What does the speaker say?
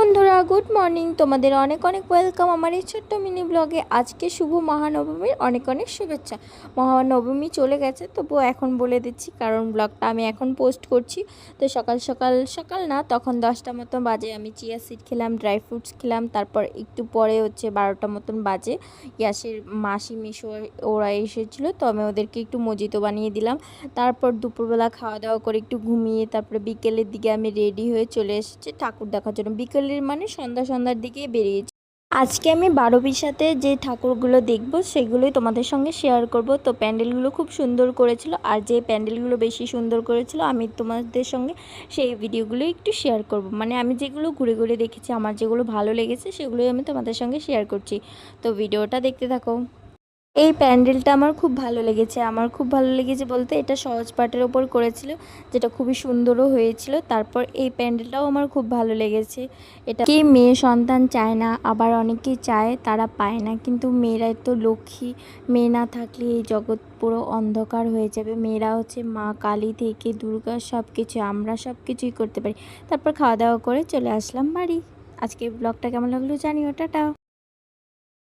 বন্ধুরা, good morning. তোমাদের অনেক অনেক ওয়েলকাম আমার এই ছোট্ট মিনি ব্লগে। আজকে শুভ মহানবমীর অনেক অনেক শুভেচ্ছা। মহানবমী চলে গেছে, তবুও এখন বলে দিচ্ছি কারণ ব্লগটা আমি এখন পোস্ট করছি। তো সকাল সকাল সকাল না, তখন 10টা মতো বাজে। আমি চিয়া সিড খেলাম, ড্রাই ফ্রুটস খেলাম। তারপর একটু পরে 12টা মতন বাজে। ইয়াসের মাসি মিশো ওরা এসেছিলো, তো আমি ওদেরকে একটু মজিতো বানিয়ে দিলাম। তারপর দুপুরবেলা খাওয়া দাওয়া করে একটু ঘুমিয়ে তারপরে বিকেলের দিকে আমি রেডি হয়ে চলে এসেছি ঠাকুর দেখার জন্য। বিকেলের মানে সন্ধ্যার দিকে বেরিয়েছি। আজকে আমি 12 বিশাতে যে ঠাকুরগুলো দেখব সেগুলোই তোমাদের সঙ্গে শেয়ার করব। তো প্যান্ডেলগুলো খুব সুন্দর করেছিল, আর যে প্যান্ডেলগুলো বেশি সুন্দর করেছিল আমি তোমাদের সঙ্গে সেই ভিডিওগুলো একটু শেয়ার করব। মানে আমি যেগুলো ঘুরে ঘুরে দেখেছি, আমার যেগুলো ভালো লেগেছে সেগুলোই আমি তোমাদের সঙ্গে শেয়ার করছি। তো ভিডিওটা দেখতে থাকো। এই প্যান্ডেলটা আমার খুব ভালো লেগেছে। আমার খুব ভালো লেগেছে বলতে, এটা সহজ পাটের ওপর করেছিল, যেটা খুবই সুন্দরও হয়েছিল। তারপর এই প্যান্ডেলটাও আমার খুব ভালো লেগেছে। এটা কে মেয়ে সন্তান চায় না, আবার অনেকেই চায় তারা পায় না, কিন্তু মেয়েরা তো লক্ষ্মী। মেয়ে না থাকলে এই জগৎ পুরো অন্ধকার হয়ে যাবে। মেয়েরা হচ্ছে মা কালী থেকে দুর্গা, সব কিছু, আমরা সব কিছুই করতে পারি। তারপর খাওয়া দাওয়া করে চলে আসলাম বাড়ি। আজকে ব্লগটা কেমন লাগলো জানিও। টাটা।